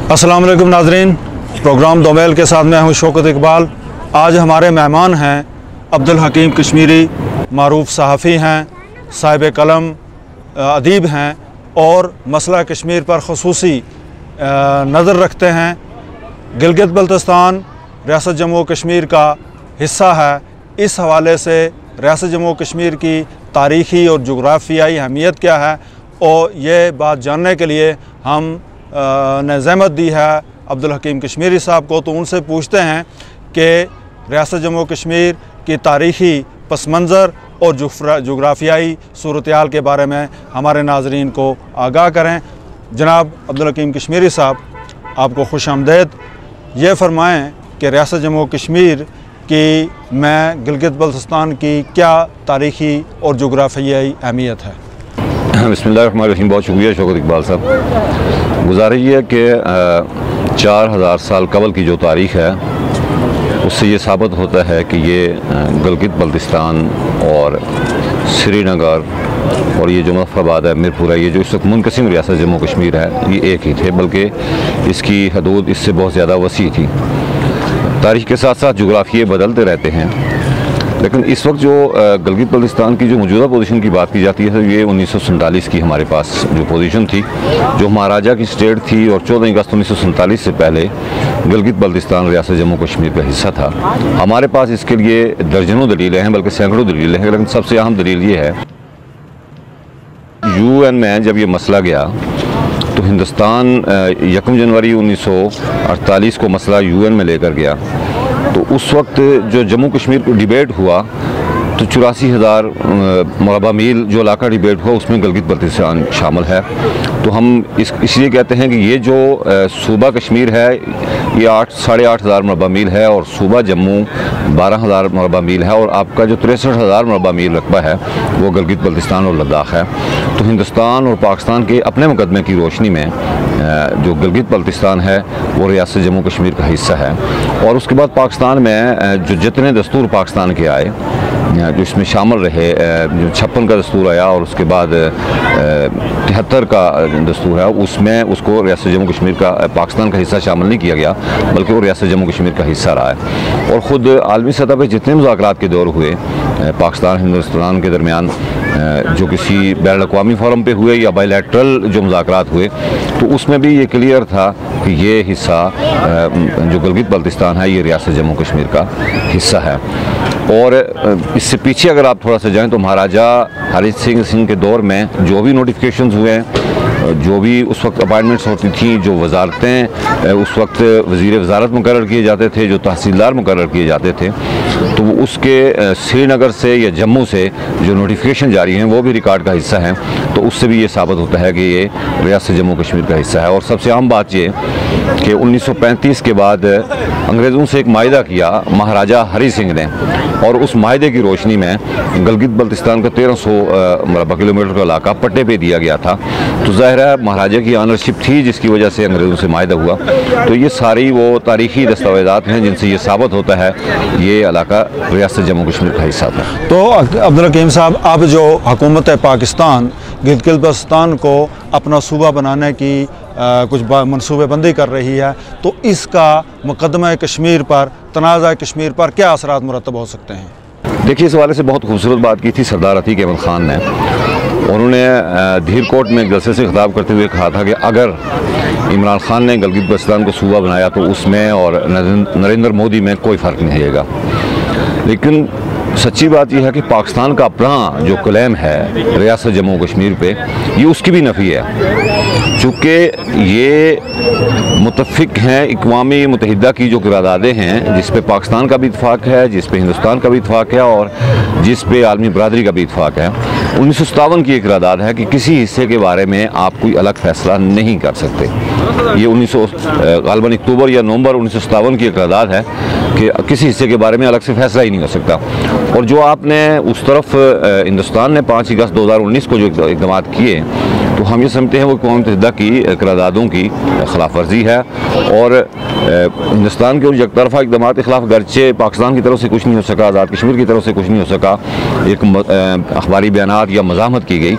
अस्सलाम वालेकुम नाज़रीन, प्रोग्राम दोमेल के साथ मैं हूँ शौकत इकबाल। आज हमारे मेहमान हैं अब्दुल हकीम कश्मीरी, मारूफ सहाफ़ी हैं, साहिब कलम अदीब हैं और मसला कश्मीर पर ख़ुसूसी नज़र रखते हैं। गिलगित बल्तिस्तान रियासत जम्मू कश्मीर का हिस्सा है। इस हवाले से रियासत जम्मू कश्मीर की तारीख़ी और जुग़राफ़ियाई अहमियत क्या है और ये बात जानने के लिए हम ने ज़हमत दी है अब्दुल हकीम कश्मीरी साहब को। तो उनसे पूछते हैं कि रियासत जम्मू कश्मीर की तारीख़ी पस मंज़र और जुग़राफ़ियाई सूरत-ए-हाल के बारे में हमारे नाज़रीन को आगाह करें। जनाब अब्दुल हकीम कश्मीरी साहब, आपको खुश आमदीद। ये फ़रमाएँ कि रियासत जम्मू कश्मीर की गिलगित बल्तिस्तान की क्या तारीख़ी और जुग़राफ़ियाई अहमियत है? बिस्मिल्लाहिर्रहमानिर्रहीम। बहुत शुक्रिया शौकत इकबाल साहब। गुजारिश है कि 4000 साल कबल की जो तारीख़ है उससे ये साबित होता है कि ये गिलगित बल्तिस्तान और श्रीनगर और ये जो मुज़फ़्फ़राबाद है, मीरपुर है, ये जो इस वक्त मुनक़सिम रियासत जम्मू कश्मीर है, ये एक ही थे, बल्कि इसकी हदूद इससे बहुत ज़्यादा वसी थी। तारीख़ के साथ साथ जुग़राफ़िये बदलते रहते हैं, लेकिन इस वक्त जो गिलगित बल्तिस्तान की जो मौजूदा पोजीशन की बात की जाती है, ये 1947 की हमारे पास जो पोजीशन थी, जो महाराजा की स्टेट थी, और 14 अगस्त 1947 से पहले गिलगित बल्तिस्तान रियासत जम्मू कश्मीर का हिस्सा था। हमारे पास इसके लिए दर्जनों दलीलें हैं, बल्कि सैकड़ों दलीलें हैं, लेकिन सबसे अहम दलील ये है, UN में जब ये मसला गया तो हिंदुस्तान 1 जनवरी 1948 को मसला UN में लेकर गया। तो उस वक्त जो जम्मू कश्मीर को डिबेट हुआ तो 84,000 मरबा मील जो इलाका डिबेट हुआ उसमें गिलगित बल्तिस्तान शामिल है। तो हम इसलिए कहते हैं कि ये जो सूबा कश्मीर है ये 8-8.5 हज़ार मरबा मील है और सूबा जम्मू 12,000 मरबा मील है, और आपका जो 63,000 मरबा मील रकबा है वो गिलगित बल्तिस्तान और लद्दाख है। तो हिंदुस्तान और पाकिस्तान के अपने मुकदमे की रोशनी में जो गिलगित बल्तिस्तान है वो रियासत जम्मू कश्मीर का हिस्सा है। और उसके बाद पाकिस्तान में जो जितने दस्तूर पाकिस्तान के आए, जो इसमें शामिल रहे, जो 56 का दस्तूर आया और उसके बाद 73 का दस्तूर है, उसमें उसको रियासत जम्मू कश्मीर का पाकिस्तान का हिस्सा शामिल नहीं किया गया, बल्कि वो रियासत जम्मू कश्मीर का हिस्सा रहा है। और ख़ुद आलमी सतह पर जितने मुज़ाकरात के दौर हुए पाकिस्तान हिंदुस्तान के दरमियान, जो किसी बैनुल अक़वामी फोरम पे हुए या बायलैटरल जो मुज़ाकरात हुए, तो उसमें भी ये क्लियर था कि ये हिस्सा जो गिलगित बल्तिस्तान है ये रियासत जम्मू कश्मीर का हिस्सा है। और इससे पीछे अगर आप थोड़ा सा जाएं तो महाराजा हरी सिंह के दौर में जो भी नोटिफिकेशंस हुए हैं, जो भी उस वक्त अपॉइंटमेंट्स होती थी, जो वजारतें उस वक्त वज़ीर वज़ारत मुकर्रर किए जाते थे, जो तहसीलदार मुकर्रर किए जाते थे, तो उसके श्रीनगर से या जम्मू से जो नोटिफिकेशन जारी हैं वो भी रिकॉर्ड का हिस्सा हैं। तो उससे भी ये साबित होता है कि ये रियासत जम्मू कश्मीर का हिस्सा है। और सबसे अहम बात ये कि 1935 के बाद अंग्रेज़ों से एक माहिदा किया महाराजा हरी सिंह ने, और उस माहिदे की रोशनी में गिलगित बल्तिस्तान का 1300 मरबा किलोमीटर का इलाका पट्टे पे दिया गया था। तो ज़ाहिर है महाराजा की ऑनरशिप थी, जिसकी वजह से अंग्रेज़ों से माहिदा हुआ। तो ये सारी वो तारीख़ी दस्तावेज़ात हैं जिनसे ये साबित होता है ये इलाका रियासत जम्मू कश्मीर का हिस्सा था। तो अब्दुल हकीम साहब, अब जो हुकूमत पाकिस्तान गिलगित बल्तिस्तान को अपना सूबा बनाने की कुछ मनसूबेबंदी कर रही है, तो इसका मुकदमा कश्मीर पर, तनाज़ा कश्मीर पर क्या असरात मुरतब हो सकते हैं? देखिए, इस हवाले से बहुत खूबसूरत बात की थी सरदार अतीक अहमद ख़ान ने। उन्होंने धीरकोट में जलसे से खिताब करते हुए कहा था कि अगर इमरान खान ने गिलगित बल्तिस्तान को सूबा बनाया तो उसमें और नरेंद्र मोदी में कोई फ़र्क नहीं रहेगा। लेकिन सच्ची बात यह है कि पाकिस्तान का अपना जो क्लेम है रियासत जम्मू कश्मीर पे, ये उसकी भी नफ़ी है, चूँकि ये मुत्तफ़िक़ हैं अक़वाम मुत्तहिदा की जो क़रारदादें हैं, जिस पे पाकिस्तान का भी इत्फ़ाक़ है, जिस पे हिंदुस्तान का भी इत्फ़ाक़ है और जिस पे आलमी बरादरी का भी इत्फ़ाक़ है। 1957 की एक क़रारदाद है कि किसी हिस्से के बारे में आप कोई अलग फ़ैसला नहीं कर सकते। ये 1900 अक्टूबर या नवंबर 1957 की एक क़रारदाद है कि किसी हिस्से के बारे में अलग से फ़ैसला ही नहीं हो सकता। और जो आपने उस तरफ हिंदुस्तान ने 5 अगस्त 2019 को जो इक़दाम किए तो हम ये समझते हैं वो अक़वाम मुत्तहिदा की करारदादों की खिलाफ वर्जी है और हिंदुस्तान के उन यकतरफा इक़दाम के ख़िलाफ़ गर्चे पाकिस्तान की तरफ से कुछ नहीं हो सका, आज़ाद कश्मीर की तरफ से कुछ नहीं हो सका, एक अखबारी बयानात या मज़ाहमत की गई,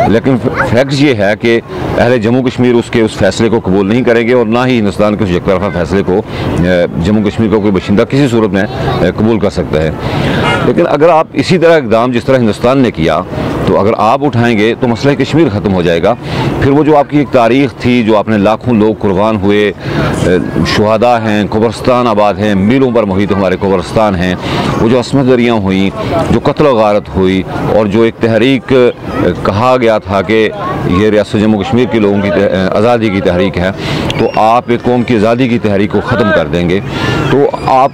लेकिन फैक्ट ये है कि अहले जम्मू कश्मीर उस फैसले को कबूल नहीं करेंगे और ना ही हिंदुस्तान के उस यकतरफा फैसले को जम्मू कश्मीर का कोई बाशिंदा किसी सूरत में कबूल कर सकता है। लेकिन अगर आप इसी तरह इक़दाम जिस तरह हिंदुस्तान ने किया तो अगर आप उठाएंगे तो मसला कश्मीर ख़त्म हो जाएगा। फिर वो जो आपकी एक तारीख़ थी, जो आपने लाखों लोग कुर्बान हुए, शुहदा हैं, कब्रिस्तान आबाद हैं, मीलों पर मुहित हमारे कब्रिस्तान हैं, वो जो असमत दरियाँ हुई, जो कत्ल गारत हुई और जो एक तहरीक कहा गया था कि ये रियासत जम्मू कश्मीर के लोगों की आज़ादी की तहरीक है, तो आप एक कौम की आज़ादी की तहरीक को ख़त्म कर देंगे। तो आप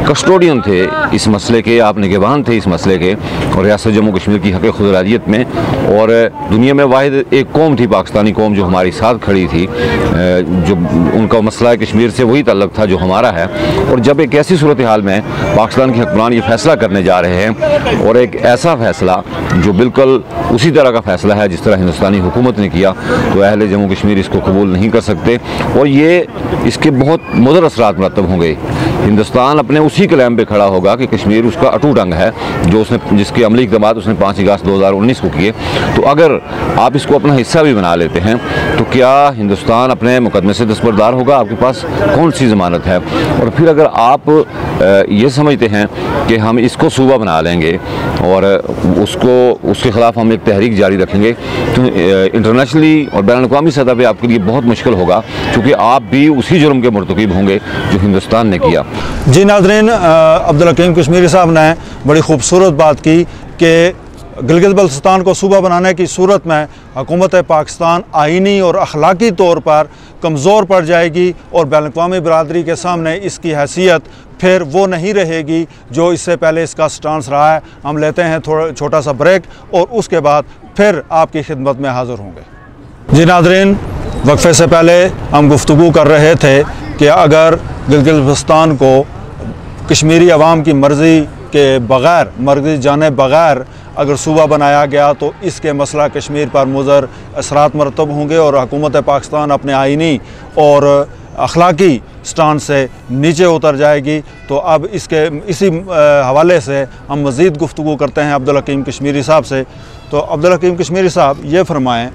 कस्टोडियन थे इस मसले के, आप निगहबान थे इस मसले के और रियासत जम्मू कश्मीर की हक़ खुदराजियत में, और दुनिया में वाहिद एक कौम थी पाकिस्तानी कौम जो हमारी साथ खड़ी थी, जो उनका मसला कश्मीर से वही ताल्लुक़ था जो हमारा है। और जब एक ऐसी सूरत हाल में पाकिस्तान के हुक्मरान ये फ़ैसला करने जा रहे हैं और एक ऐसा फ़ैसला जो बिल्कुल उसी तरह का फ़ैसला है जिस तरह हिंदुस्तानी हुकूमत ने किया, तो अहले जम्मू कश्मीर इसको कबूल नहीं कर सकते और ये इसके बहुत मुदर असरात मरतब होंगे। हिंदुस्तान अपने उसी क्लेम पे खड़ा होगा कि कश्मीर उसका अटूट अंग है, जो उसने जिसके अमली इक़दाम उसने 5 अगस्त 2019 को किए। तो अगर आप इसको अपना हिस्सा भी बना लेते हैं तो क्या हिंदुस्तान अपने मुकदमे से दस्तबरदार होगा? आपके पास कौन सी ज़मानत है? और फिर अगर आप ये समझते हैं कि हम इसको सूबा बना लेंगे और उसके ख़िलाफ़ हम एक तहरीक जारी रखेंगे, तो इंटरनेशनली और बैनुल-अक़वामी सतह पर आपके लिए बहुत मुश्किल होगा, क्योंकि आप भी उसी जुर्म के मुर्तकिब होंगे जो हिंदुस्तान ने किया। जी नाज़रीन, अब्दुल हकीम कश्मीरी साहब ने बड़ी खूबसूरत बात की कि गिलगित बल्तिस्तान को सूबा बनाने की सूरत में हुकूमत पाकिस्तान आइनी और अखलाकी तौर पर कमज़ोर पड़ जाएगी और बैनुल-अक़वामी बरादरी के सामने इसकी हैसियत फिर वो नहीं रहेगी जो इससे पहले इसका स्टांस रहा है। हम लेते हैं थोड़ा छोटा सा ब्रेक और उसके बाद फिर आपकी खिदमत में हाज़िर होंगे। जी नाज़रीन, वक्फे से पहले हम गुफ्तगू कर रहे थे कि अगर गिलगित बल्तिस्तान को कश्मीरी अवाम की मर्ज़ी के बग़ैर, मर्ज़ी जाने बग़ैर अगर सूबा बनाया गया तो इसके मसला कश्मीर पर मुज़र असरात मरतब होंगे और हुकूमत पाकिस्तान अपने आइनी और अखलाकी स्टांस से नीचे उतर जाएगी। तो अब इसी हवाले से हम मज़ीद गुफ्तगू करते हैं अब्दुल हकीम कश्मीरी साहब से। तो अब्दुल हकीम कश्मीरी साहब ये फरमाएँ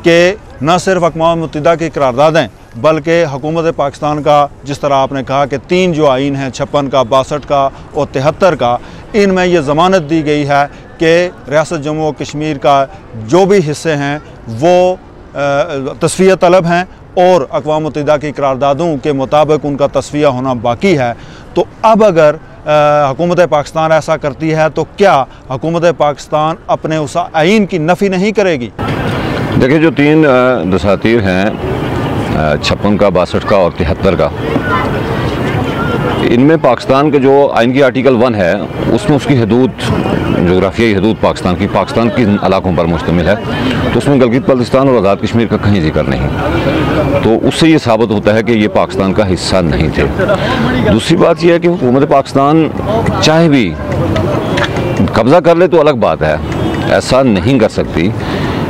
कि न सिर्फ अक़वाम मुत्तहिदा की करारदादें बल्कि हुकूमत पाकिस्तान का, जिस तरह आपने कहा कि 3 जो आइन हैं, 56 का, 62 का और 73 का, इनमें यह ज़मानत दी गई है कि रियासत जम्मू और कश्मीर का जो भी हिस्से हैं वो तस्फिया तलब हैं और अक़वाम मुत्तहिदा की करारदादों के मुताबिक उनका तस्फिया होना बाकी है। तो अब अगर हुकूमत पाकिस्तान ऐसा करती है तो क्या हुकूमत पाकिस्तान अपने उस आइन की नफ़ी नहीं करेगी? देखिए, जो 3 दसातीर हैं, 56 का, 62 का और 73 का, इनमें पाकिस्तान के जो आइन की आर्टिकल 1 है उसमें उसकी हदूद, जोग्राफियाई हदूद पाकिस्तान की इलाकों पर मुश्तमिल है, तो उसमें गिलगित बल्तिस्तान और आज़ाद कश्मीर का कहीं जिक्र नहीं। तो उससे ये साबित होता है कि ये पाकिस्तान का हिस्सा नहीं थे। दूसरी बात यह है कि हुकूमत पाकिस्तान चाहे भी कब्ज़ा कर ले तो अलग बात है, ऐसा नहीं कर सकती,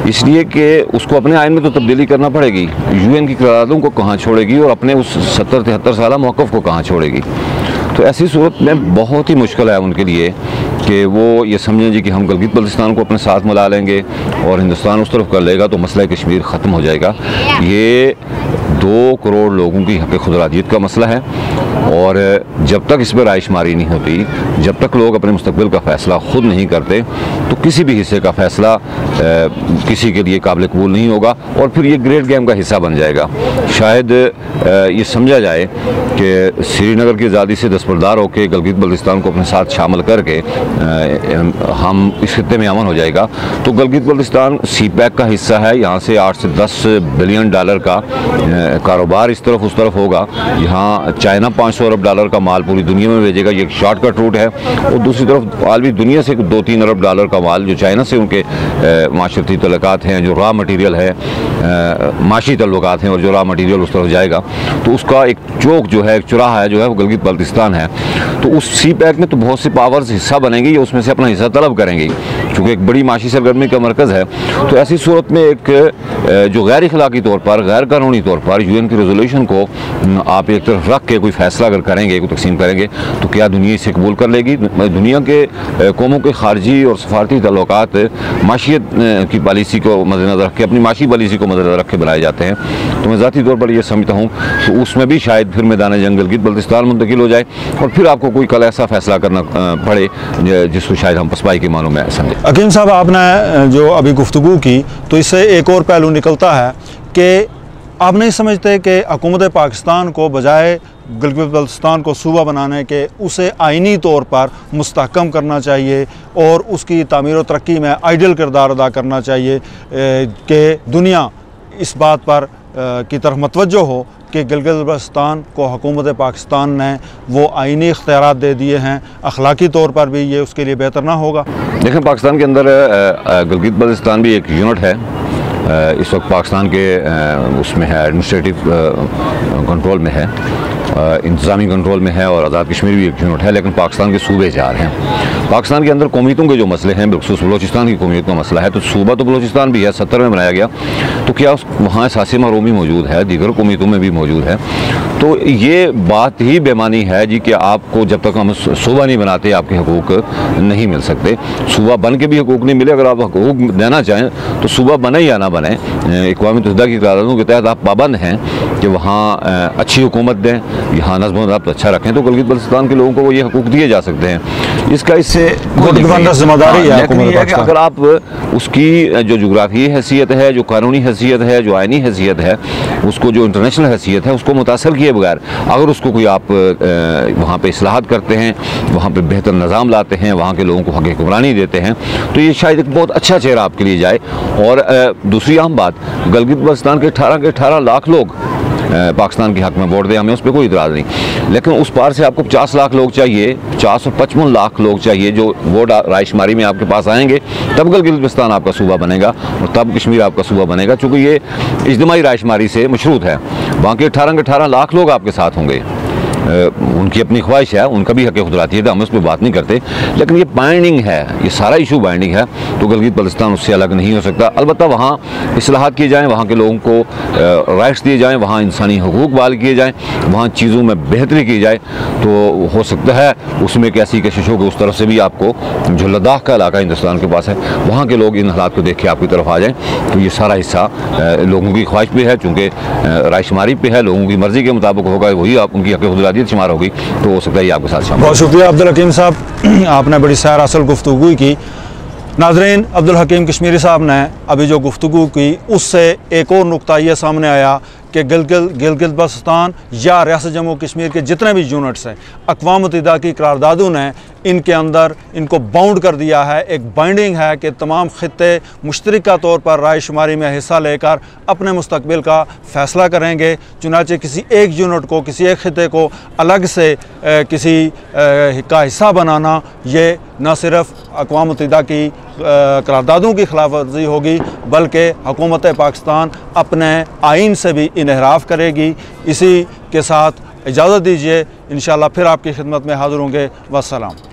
इसलिए कि उसको अपने आइन में तो तब्दीली करना पड़ेगी। यूएन की करारदादों को कहाँ छोड़ेगी और अपने उस 70-73 साल मौक़िफ़ को कहाँ छोड़ेगी? तो ऐसी सूरत में बहुत ही मुश्किल है उनके लिए कि वो ये समझें जी कि हम गिलगित बल्तिस्तान को अपने साथ मिला लेंगे और हिंदुस्तान उस तरफ कर लेगा तो मसला कश्मीर ख़त्म हो जाएगा। ये 2 करोड़ लोगों की हक़ खुदराजियत का मसला है और जब तक इस पर रायशुमारी नहीं होती, जब तक लोग अपने मुस्तक़बिल का फ़ैसला ख़ुद नहीं करते, तो किसी भी हिस्से का फ़ैसला किसी के लिए काबिल कबूल नहीं होगा और फिर ये ग्रेट गेम का हिस्सा बन जाएगा। शायद ये समझा जाए कि श्रीनगर की आज़ादी से दस्तबरदार होकर गिलगित बल्तिस्तान को अपने साथ शामिल करके हम इस खित्ते में अमन हो जाएगा। तो गिलगित बल्तिस्तान CPEC का हिस्सा है, यहाँ से 8 से 10 बिलियन डॉलर का कारोबार इस तरफ उस तरफ होगा। यहाँ चाइना 500 अरब डॉलर का माल पूरी दुनिया में भेजेगा, ये एक शॉर्टकट रूट है। और दूसरी तरफ आलमी दुनिया से 2-3 अरब डॉलर का माल जो चाइना से उनके माशरती तल्लुकात हैं, जो रॉ मटीरियल है, माशी तल्लुकात हैं और जो रॉ मटीरियल उस तरफ जाएगा, तो उसका एक चौक जो है, एक चौराहा है जो है वो गिलगित बल्तिस्तान है। तो उस CPEC में तो बहुत सी पावर्स हिस्सा बनेंगी, उसमें से अपना हिस्सा तलब करेंगी। चूँकि एक बड़ी माशी सरगर्मी का मरकज़ है। तो ऐसी सूरत में एक जो गैर इखलाकी तौर पर, गैर कानूनी तौर पर UN की रेजोल्यूशन को आप एक तरफ रख के कोई फ़ैसला अगर करेंगे, कोई तकसीम करेंगे, तो क्या दुनिया इसे कबूल कर लेगी? दुनिया के कौमों के खारजी और सफारती ताल्लुकात माशियत की पॉलिसी को मद्देनज़र रख के, अपनी माशी पॉलिसी को मद्देनज़र रख के बनाए जाते हैं। तो मैं ज़ाती तौर पर यह समझता हूँ कि उसमें भी शायद फिर मैदान जंग गिलगित बल्तिस्तान मुंतकिल हो जाए और फिर आपको कोई कल ऐसा फ़ैसला करना पड़े जिसको शायद हम पसपाई के मानों में समझें। हकीम साहब, आपने जो अभी गुफ्तगू की, तो इससे एक और पहलू निकलता है कि आप नहीं समझते कि हुकूमत पाकिस्तान को बजाय गिलगित बल्तिस्तान को सूबा बनाने के उसे आइनी तौर पर मुस्तहकम करना चाहिए और उसकी तामीर व तरक्की में आइडियल किरदार अदा करना चाहिए कि दुनिया इस बात पर की तरफ मतवज्जो हो कि गिलगित बल्तिस्तान को हुकूमत पाकिस्तान ने वो आइनी इख्तियारात दे दिए हैं, अखलाकी तौर पर भी ये उसके लिए बेहतर ना होगा? देखें, पाकिस्तान के अंदर गिलगित बल्तिस्तान भी एक यूनिट है। इस वक्त पाकिस्तान के उसमें है, एडमिनिस्ट्रेटिव कंट्रोल में है, इंतज़ामी कंट्रोल में है, और आज़ाद कश्मीर भी एक यूनिट है, लेकिन पाकिस्तान के सूबे 4 हैं। पाकिस्तान के अंदर कौमियतों के जो मसले हैं, बिलखुसूस बलोचिस्तान की कौमियत का मसला है, तो सूबा तो बलोचिस्तान भी है, 70 में बनाया गया, तो क्या वहाँ एहसास महरूमी मौजूद है, दीगर कौमियतों में भी मौजूद है। तो ये बात ही बेमानी है जी कि आपको जब तक हम सूबा नहीं बनाते आपके हकूक़ नहीं मिल सकते। सूबा बन के भी हकूक़ नहीं मिले। अगर आप हकूक़ देना चाहें तो सूबा बने या ना बने, अक़वाम मुत्तहिदा की करारदादों के तहत आप पाबंद हैं कि वहाँ अच्छी हुकूमत दें, यहाँ नज़्म ज़ब्त अच्छा रखें, तो गिलगित बल्तिस्तान के लोगों को वो ये हकूक़ दिए जा सकते हैं। इसका इससे जिम्मेदारी है अगर आप उसकी जो जुग्राफी हैसियत है, जो कानूनी हैसियत है, जो आइनी हैसियत है, उसको जो इंटरनेशनल हैसियत है, उसको मुतासर किए बगैर अगर उसको कोई आप वहाँ पे इस्लाहात करते हैं, वहाँ पे बेहतर निज़ाम लाते हैं, वहाँ के लोगों को हक़ हुक्मरानी देते हैं, तो ये शायद एक बहुत अच्छा चेहरा आपके लिए जाए। और दूसरी अहम बात, गिलगित बल्तिस्तान के 18 लाख लोग पाकिस्तान के हक़ में वोट दें, हमें उस पर कोई इतराज़ नहीं, लेकिन उस पार से आपको 50 लाख लोग चाहिए, 455 लाख लोग चाहिए जो वोट रायशुमारी में आपके पास आएंगे, तब गिलगित बल्तिस्तान आपका सूबा बनेगा और तब कश्मीर आपका सूबा बनेगा, चूँकि ये इज्तिमाई रायशुमारी से मशरूत है। बाकी 18 लाख लोग आपके साथ होंगे, उनकी अपनी ख्वाहिश है, उनका भी हक़ खुदराती है, तो हम उस पर बात नहीं करते, लेकिन ये बाइंडिंग है, ये सारा इशू बाइंडिंग है, तो गिलगित बल्तिस्तान उससे अलग नहीं हो सकता। अलबत्ता वहाँ इस्लाहात किए जाएँ, वहाँ के लोगों को राइट्स दिए जाएँ, वहाँ इंसानी हकूक़ बहाल किए जाएँ, वहाँ चीज़ों में बेहतरी की जाए, तो हो सकता है उसमें एक ऐसी कशिश हो कि उस तरफ से भी आपको, जो लद्दाख का इलाका हिंदुस्तान के पास है, वहाँ के लोग इन हालात को देख के आपकी तरफ आ जाएँ। तो ये सारा हिस्सा लोगों की ख्वाहिश भी है, चूँकि रायशुमारी पे है, लोगों की मर्ज़ी के मुताबिक होगा, वही आप उनकी हक़ खुदराती शुमार होगी, तो हो सकता है आपके साथ शामिल। बहुत शुक्रिया अब्दुल हकीम साहब, आपने बड़ी सैर असल गुफ्तगू की। नाज़रीन, अब्दुल हकीम कश्मीरी साहब ने अभी जो गुफ्तगू की उससे एक और नुक्ता ये सामने आया कि गिलगित बल्तिस्तान या रियासत जम्मू कश्मीर के जितने भी यूनिट्स हैं, अक़वाम मुत्तहिदा की करारदादों ने इनके अंदर इनको बाउंड कर दिया है। एक बाइंडिंग है कि तमाम खित्ते मुश्तरका तौर पर रायशुमारी में हिस्सा लेकर अपने मुस्तकबिल का फ़ैसला करेंगे। चुनांचे किसी एक यूनिट को, किसी एक खित्ते को अलग से किसी का हिस्सा बनाना, ये न सिर्फ अक़वाम मुत्तहिदा की करारदादों की खिलाफ वर्जी होगी, बल्कि हुकूमत पाकिस्तान अपने आइन से भी इनहराफ करेगी। इसी के साथ इजाज़त दीजिए, इंशाअल्लाह फिर आपकी खिदमत में हाज़िर होंगे। वस्सलाम।